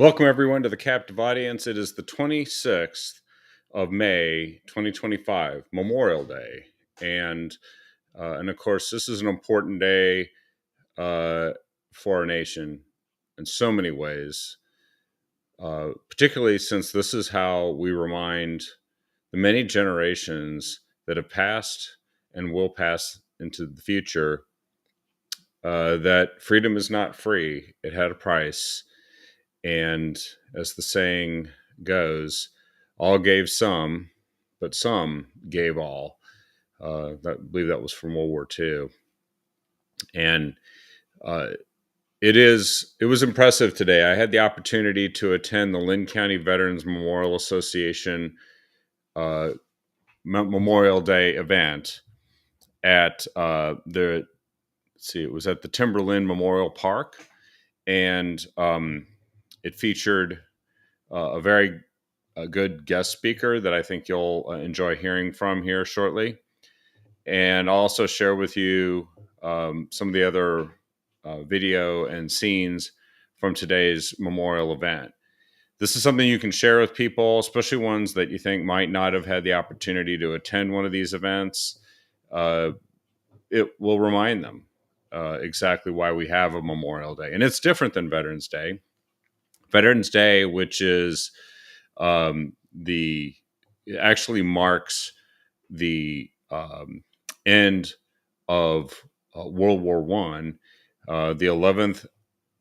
Welcome, everyone, to the captive audience. It is the 26th of May, 2025, Memorial Day. And of course, this is an important day for our nation in so many ways, particularly since this is how we remind the many generations that have passed and will pass into the future that freedom is not free. It had a price. And as the saying goes, all gave some, but some gave all. I believe that was from World War II. And it was impressive today. I had the opportunity to attend the Linn County Veterans Memorial Association Memorial Day event at it was at the Timberland Memorial Park. And it featured a very good guest speaker that I think you'll enjoy hearing from here shortly. And I'll also share with you some of the other video and scenes from today's memorial event. This is something you can share with people, especially ones that you think might not have had the opportunity to attend one of these events. It will remind them exactly why we have a Memorial Day. And it's different than Veterans Day. Veterans Day, which is it actually marks the end of World War I, the 11th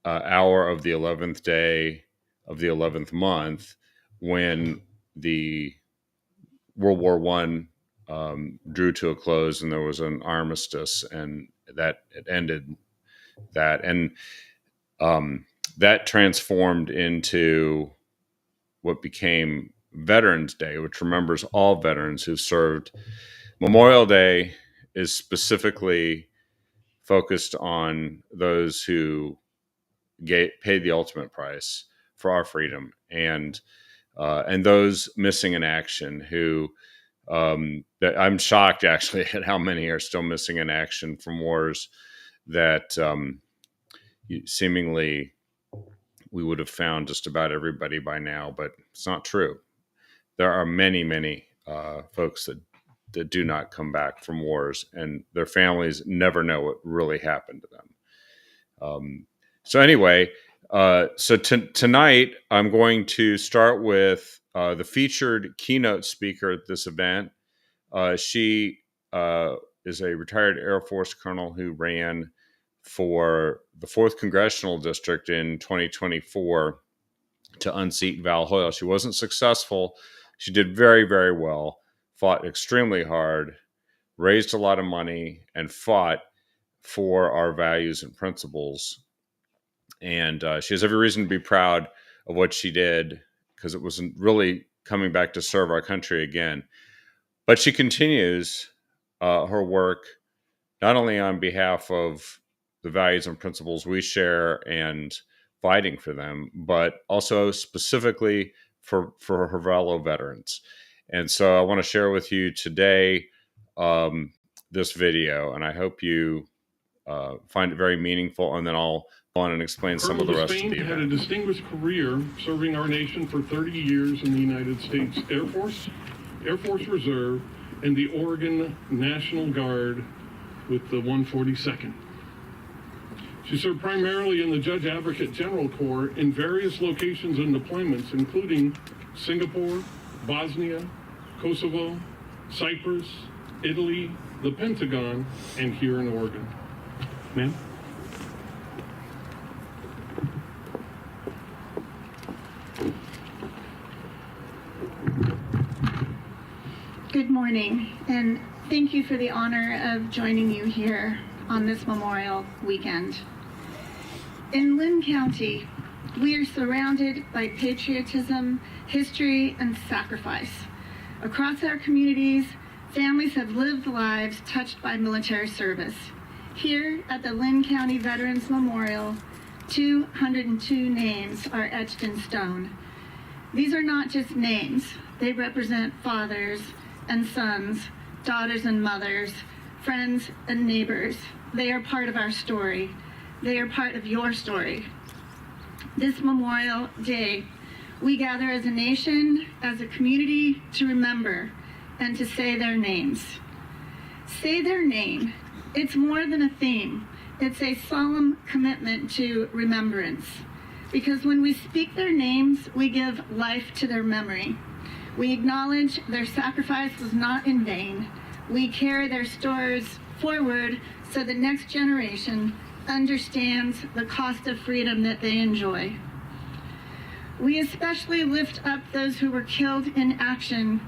hour of the 11th day of the 11th month, when the World War I drew to a close and there was an armistice, and that it ended that. And that transformed into what became Veterans Day, which remembers all veterans who've served. Memorial Day is specifically focused on those who paid the ultimate price for our freedom, and those missing in action who that I'm shocked actually at how many are still missing in action from wars that seemingly we would have found just about everybody by now, but it's not true. There are many, many folks that do not come back from wars, and their families never know what really happened to them. Tonight I'm going to start with the featured keynote speaker at this event. She is a retired Air Force colonel who ran for the 4th Congressional District in 2024 to unseat Val Hoyle. She wasn't successful. She did very, very well, fought extremely hard, raised a lot of money, and fought for our values and principles. And she has every reason to be proud of what she did, because it wasn't really coming back to serve our country again. But she continues her work not only on behalf of the values and principles we share and fighting for them, but also specifically for her fellow veterans. And so I want to share with you today this video, and I hope you find it very meaningful, and then I'll go on and explain some of the rest of the event. Had a distinguished career serving our nation for 30 years in the United States Air Force, Air Force Reserve, and the Oregon National Guard with the 142nd. She served primarily in the Judge Advocate General Corps in various locations and deployments, including Singapore, Bosnia, Kosovo, Cyprus, Italy, the Pentagon, and here in Oregon. Ma'am? Good morning, and thank you for the honor of joining you here on this Memorial Weekend. In Linn County, we are surrounded by patriotism, history, and sacrifice. Across our communities, families have lived lives touched by military service. Here at the Linn County Veterans Memorial, 202 names are etched in stone. These are not just names. They represent fathers and sons, daughters and mothers, friends and neighbors. They are part of our story. They are part of your story. This Memorial Day, we gather as a nation, as a community, to remember and to say their names. Say their name. It's more than a theme. It's a solemn commitment to remembrance. Because when we speak their names, we give life to their memory. We acknowledge their sacrifice was not in vain. We carry their stories forward so the next generation understands the cost of freedom that they enjoy. We especially lift up those who were killed in action,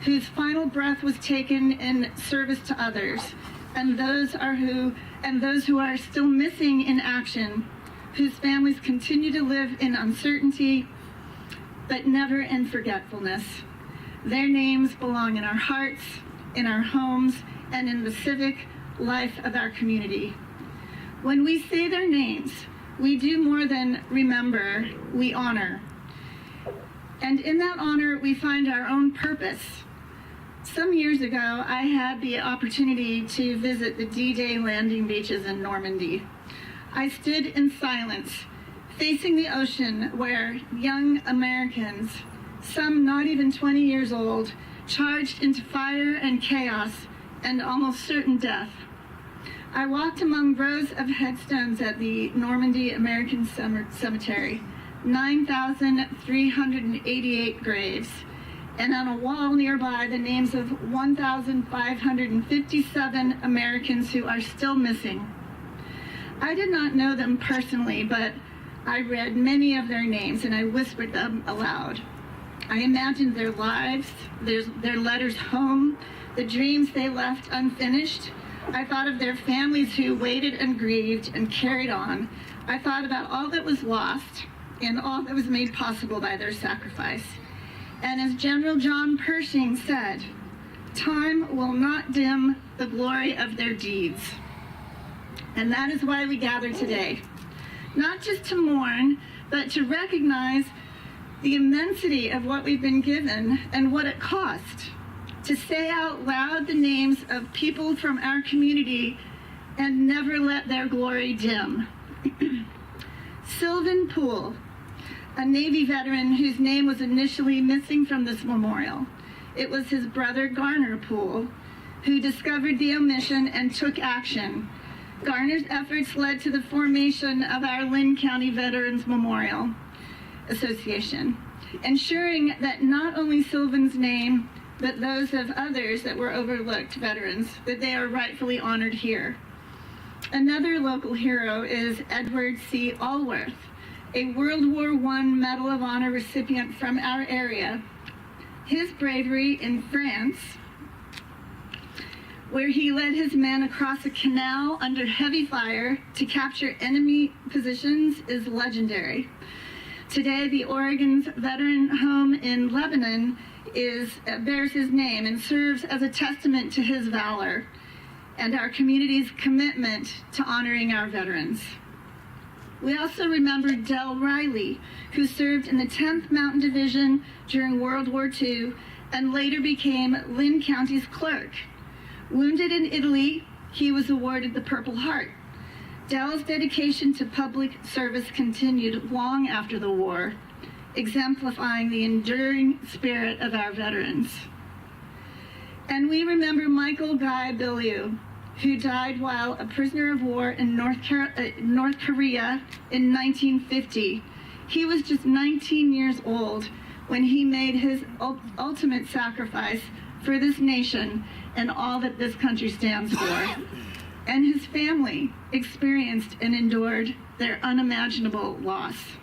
whose final breath was taken in service to others, and those who are still missing in action, whose families continue to live in uncertainty, but never in forgetfulness. Their names belong in our hearts, in our homes, and in the civic life of our community. When we say their names, we do more than remember, we honor. And in that honor, we find our own purpose. Some years ago, I had the opportunity to visit the D-Day landing beaches in Normandy. I stood in silence, facing the ocean where young Americans, some not even 20 years old, charged into fire and chaos and almost certain death. I walked among rows of headstones at the Normandy American Cemetery, 9,388 graves, and on a wall nearby the names of 1,557 Americans who are still missing. I did not know them personally, but I read many of their names and I whispered them aloud. I imagined their lives, their letters home, the dreams they left unfinished. I thought of their families who waited and grieved and carried on. I thought about all that was lost and all that was made possible by their sacrifice. And as General John Pershing said, time will not dim the glory of their deeds. And that is why we gather today, not just to mourn, but to recognize the immensity of what we've been given and what it cost to say out loud the names of people from our community and never let their glory dim. Sylvan Poole, a Navy veteran whose name was initially missing from this memorial. It was his brother Garner Poole who discovered the omission and took action. Garner's efforts led to the formation of our Linn County Veterans Memorial Association, ensuring that not only Sylvan's name, but those of others that were overlooked veterans, that they are rightfully honored here. Another local hero is Edward C. Allworth, a World War I Medal of Honor recipient from our area. His bravery in France, where he led his men across a canal under heavy fire to capture enemy positions, is legendary. Today, the Oregon's Veteran Home in Lebanon bears his name and serves as a testament to his valor and our community's commitment to honoring our veterans. We also remember Del Riley, who served in the 10th Mountain Division during World War II and later became Linn County's clerk. Wounded in Italy, he was awarded the Purple Heart. Del's dedication to public service continued long after the war, exemplifying the enduring spirit of our veterans. And we remember Michael Guy Bilyeu, who died while a prisoner of war in North Korea in 1950. He was just 19 years old when he made his ultimate sacrifice for this nation and all that this country stands for. And his family experienced and endured their unimaginable loss.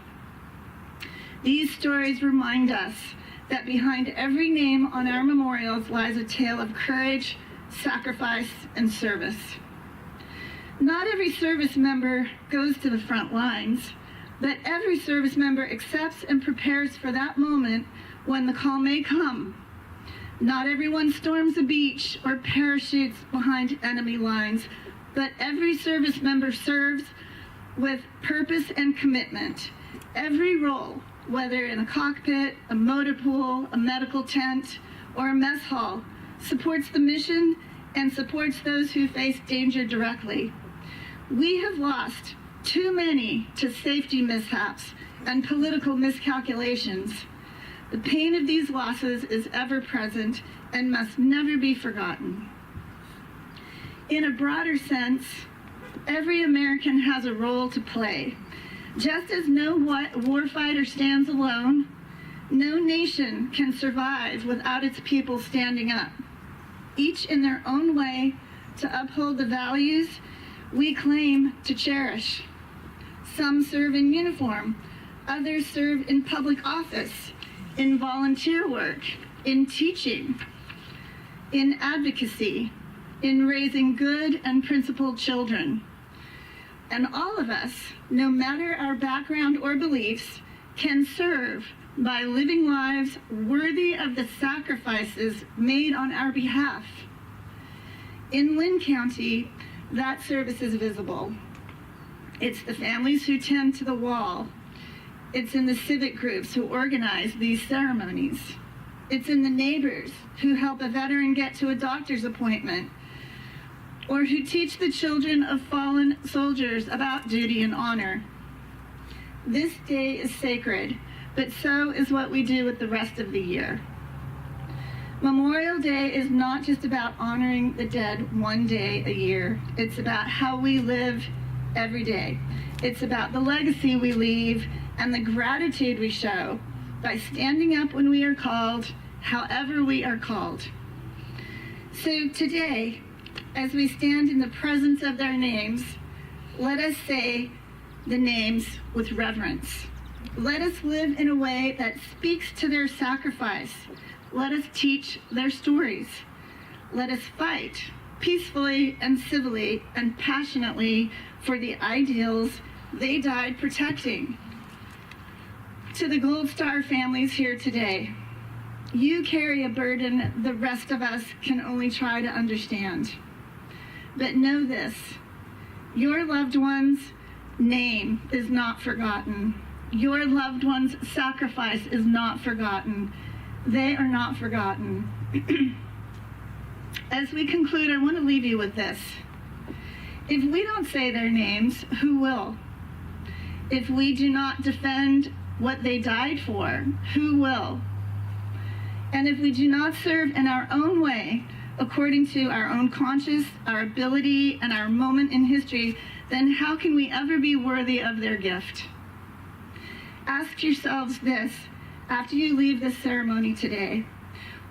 These stories remind us that behind every name on our memorials lies a tale of courage, sacrifice, and service. Not every service member goes to the front lines, but every service member accepts and prepares for that moment when the call may come. Not everyone storms a beach or parachutes behind enemy lines, but every service member serves with purpose and commitment. Every role, whether in a cockpit, a motor pool, a medical tent, or a mess hall, supports the mission and supports those who face danger directly. We have lost too many to safety mishaps and political miscalculations. The pain of these losses is ever present and must never be forgotten. In a broader sense, every American has a role to play. Just as no warfighter stands alone, no nation can survive without its people standing up, each in their own way, to uphold the values we claim to cherish. Some serve in uniform, others serve in public office, in volunteer work, in teaching, in advocacy, in raising good and principled children. And all of us, no matter our background or beliefs, can serve by living lives worthy of the sacrifices made on our behalf. In Linn County, that service is visible. It's the families who tend to the wall. It's in the civic groups who organize these ceremonies. It's in the neighbors who help a veteran get to a doctor's appointment, or who teach the children of fallen soldiers about duty and honor. This day is sacred, but so is what we do with the rest of the year. Memorial Day is not just about honoring the dead one day a year. It's about how we live every day. It's about the legacy we leave and the gratitude we show by standing up when we are called, however we are called. So today, as we stand in the presence of their names, let us say the names with reverence. Let us live in a way that speaks to their sacrifice. Let us teach their stories. Let us fight peacefully and civilly and passionately for the ideals they died protecting. To the Gold Star families here today, you carry a burden the rest of us can only try to understand. But know this, your loved one's name is not forgotten. Your loved one's sacrifice is not forgotten. They are not forgotten. As we conclude, I want to leave you with this. If we don't say their names, who will? If we do not defend what they died for, who will? And if we do not serve in our own way, according to our own conscience, our ability, and our moment in history, then how can we ever be worthy of their gift? Ask yourselves this after you leave this ceremony today.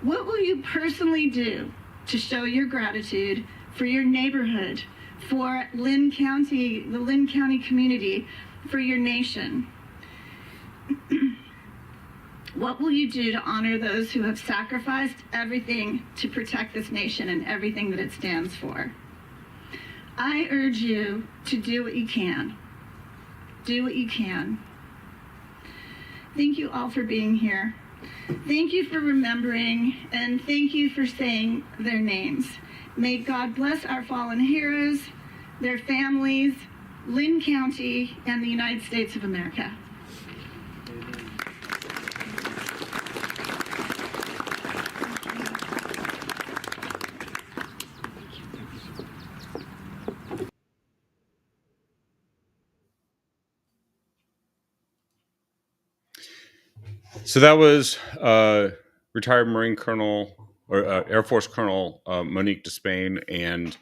What will you personally do to show your gratitude for your neighborhood, for Linn County, the Linn County community, for your nation? What will you do to honor those who have sacrificed everything to protect this nation and everything that it stands for? I urge you to do what you can. Do what you can. Thank you all for being here. Thank you for remembering, and thank you for saying their names. May God bless our fallen heroes, their families, Linn County, and the United States of America. So that was retired Marine Colonel or Air Force Colonel Monique Despain, and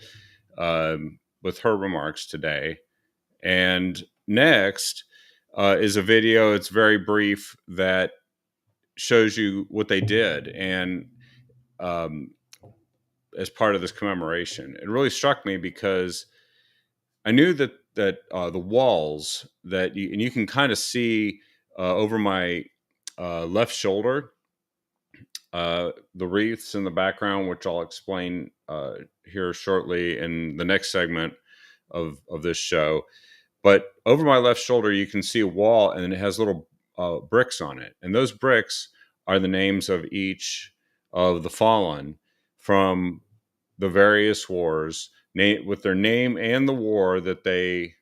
with her remarks today. And next is a video. It's very brief that shows you what they did, and as part of this commemoration, it really struck me because I knew that the walls and you can kind of see over my left shoulder, the wreaths in the background, which I'll explain here shortly in the next segment of this show. But over my left shoulder, you can see a wall, and it has little bricks on it. And those bricks are the names of each of the fallen from the various wars, with their name and the war that they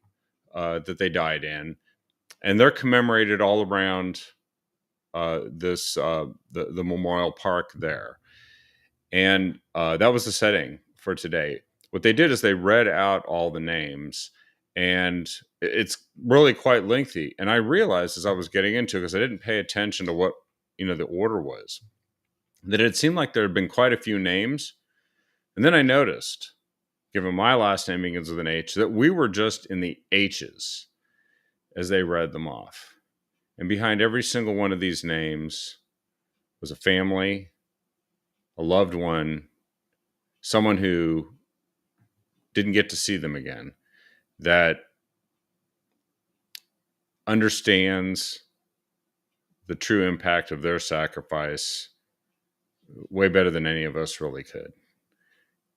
died in. And they're commemorated all around the memorial park there. And that was the setting for today. What they did is they read out all the names, and it's really quite lengthy. And I realized as I was getting into it, because I didn't pay attention to what the order was, that it seemed like there had been quite a few names. And then I noticed, given my last name begins with an H, that we were just in the H's as they read them off. And behind every single one of these names was a family, a loved one, someone who didn't get to see them again, that understands the true impact of their sacrifice way better than any of us really could,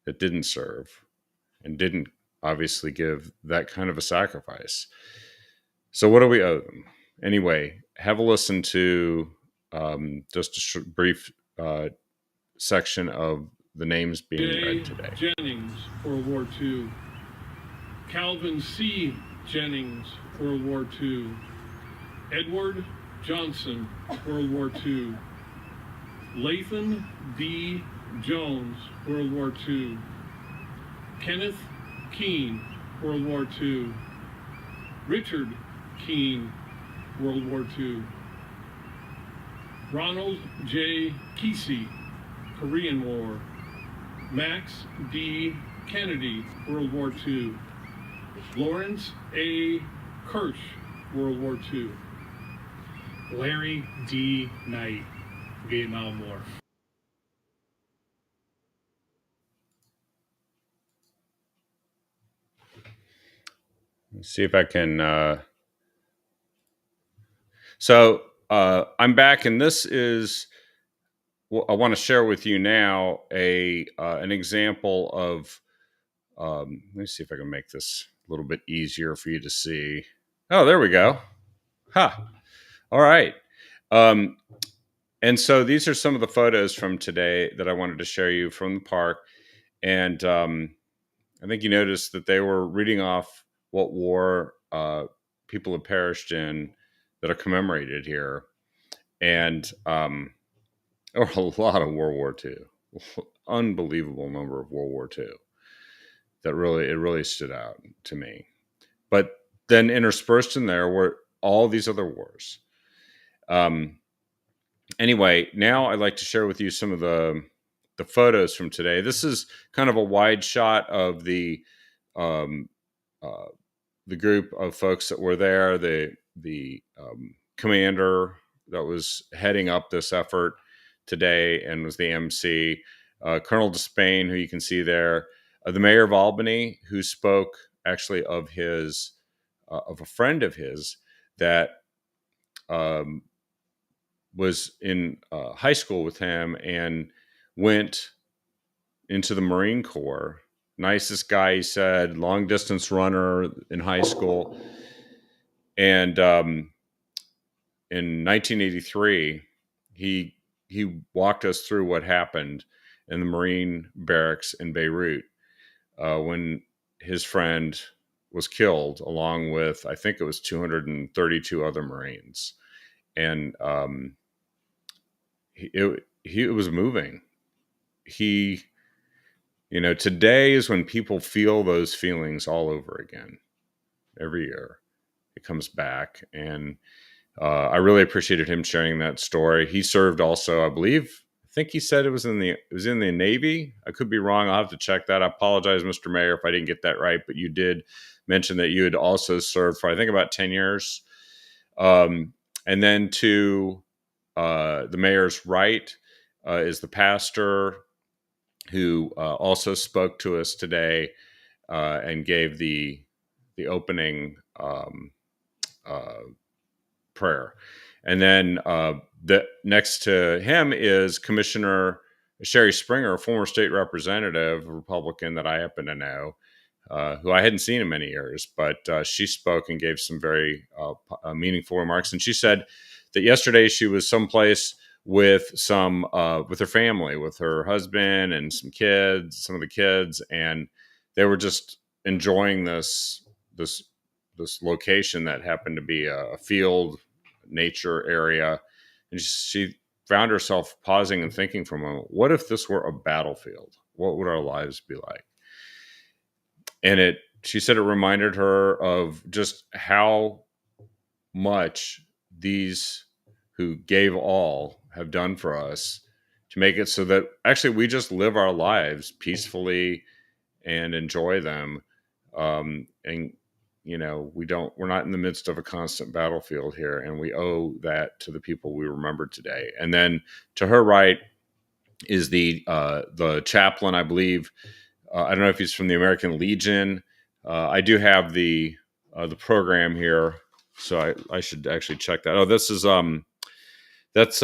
that didn't serve and didn't obviously give that kind of a sacrifice. So what do we owe them? Anyway, have a listen to just a brief section of the names being read today. Jennings, World War II. Calvin C. Jennings, World War II. Edward Johnson, World War II. Lathan D. Jones, World War II. Kenneth Keene, World War II. Richard Keene, World War II. Ronald J. Kesey, Korean War. Max D. Kennedy, World War II. Lawrence A. Kirsch, World War II. Larry D. Knight, Vietnam War. Let's see if I can. I'm back, and this is. I want to share with you now an example of. Let me see if I can make this a little bit easier for you to see. Oh, there we go. All right. And so these are some of the photos from today that I wanted to share you from the park. And I think you noticed that they were reading off what war people have perished in that are commemorated here. And there were a lot of World War II, unbelievable number of World War II that really stood out to me. But then interspersed in there were all these other wars. Anyway, now I'd like to share with you some of the photos from today. This is kind of a wide shot of the group of folks that were there, the commander that was heading up this effort today and was the MC, Colonel Despain, who you can see there, the mayor of Albany, who spoke actually of his of a friend of his that was in high school with him and went into the Marine Corps. Nicest guy, he said, long distance runner in high school. And in 1983, he walked us through what happened in the Marine barracks in Beirut when his friend was killed, along with, I think it was 232 other Marines. And it was moving. Today is when people feel those feelings all over again. Every year it comes back. And I really appreciated him sharing that story. He served also, I think he said it was in the Navy. I could be wrong. I'll have to check that. I apologize, Mr. Mayor, if I didn't get that right, but you did mention that you had also served for, I think, about 10 years. And then to the mayor's right is the pastor who also spoke to us today and gave the opening prayer. And then next to him is Commissioner Sherry Springer, a former state representative, a Republican that I happen to know, who I hadn't seen in many years, but she spoke and gave some very meaningful remarks. And she said that yesterday she was someplace with with her family, with her husband and some of the kids, and they were just enjoying this location that happened to be a field nature area. And she found herself pausing and thinking for a moment, what if this were a battlefield? What would our lives be like? And she said it reminded her of just how much these who gave all have done for us to make it so that actually we just live our lives peacefully and enjoy them. And we're not in the midst of a constant battlefield here, and we owe that to the people we remember today. And then to her right is the chaplain, I believe. I don't know if he's from the American Legion. I do have the program here, so I should actually check that. Oh, this is that's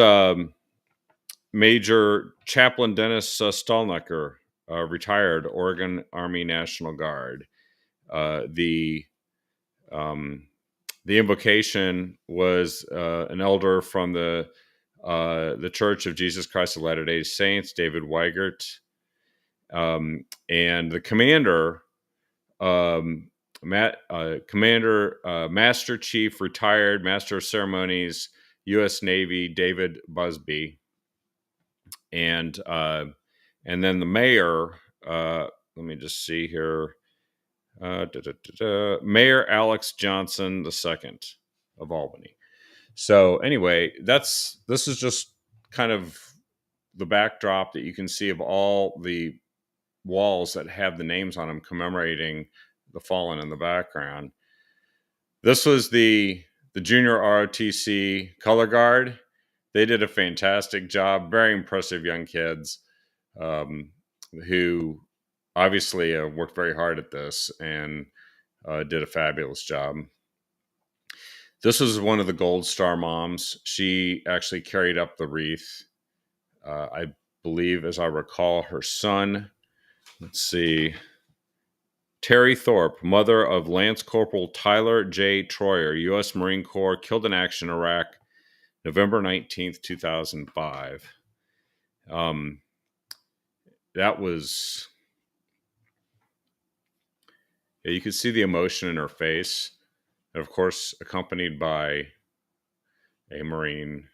Major Chaplain Dennis Stallnecker, retired Oregon Army National Guard. The invocation was an elder from the Church of Jesus Christ of Latter-day Saints, David Weigert, and the commander, Master Chief, retired Master of Ceremonies, U.S. Navy, David Busby, and then the mayor. Let me just see here. Mayor Alex Johnson II of Albany. So anyway, this is just kind of the backdrop that you can see of all the walls that have the names on them commemorating the fallen in the background. This was the junior ROTC color guard. They did a fantastic job. Very impressive young kids who obviously worked very hard at this and did a fabulous job. This was one of the Gold Star moms. She actually carried up the wreath. I believe, as I recall, her son, let's see, Terry Thorpe, mother of Lance Corporal Tyler J. Troyer, U.S. Marine Corps, killed in action in Iraq, November 19th, 2005. That was... Yeah, you could see the emotion in her face, and of course, accompanied by a Marine,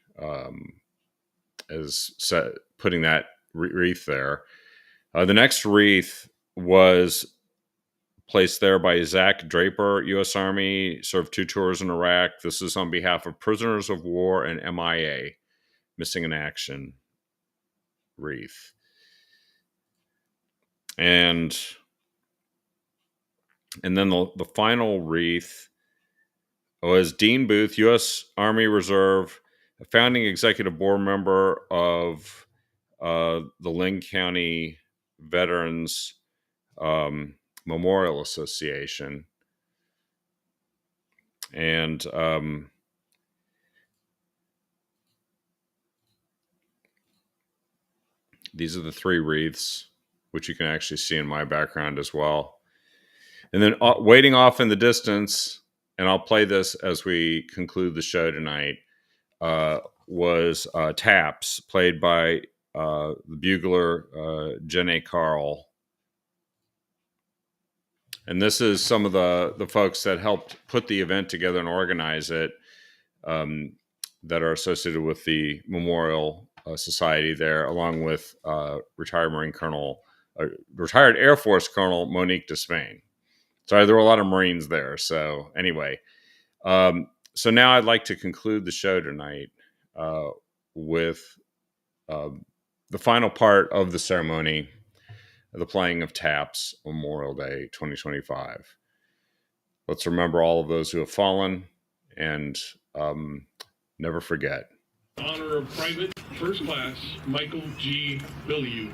putting that wreath there. The next wreath was placed there by Zach Draper, U.S. Army, served 2 tours in Iraq. This is on behalf of prisoners of war and MIA, missing in action wreath. And then the final wreath was Dean Booth, U.S. Army Reserve, a founding executive board member of the Linn County Veterans Memorial Association. And these are the 3 wreaths, which you can actually see in my background as well. And then waiting off in the distance, and I'll play this as we conclude the show tonight, was Taps, played by the bugler Jenny Carl. And this is some of the folks that helped put the event together and organize it, that are associated with the Memorial Society there, along with retired Air Force Colonel Monique Despain. Sorry, there were a lot of Marines there. So anyway, so now I'd like to conclude the show tonight with the final part of the ceremony, the playing of Taps, Memorial Day 2025. Let's remember all of those who have fallen and never forget. Honor of Private First Class Michael G. Billiou.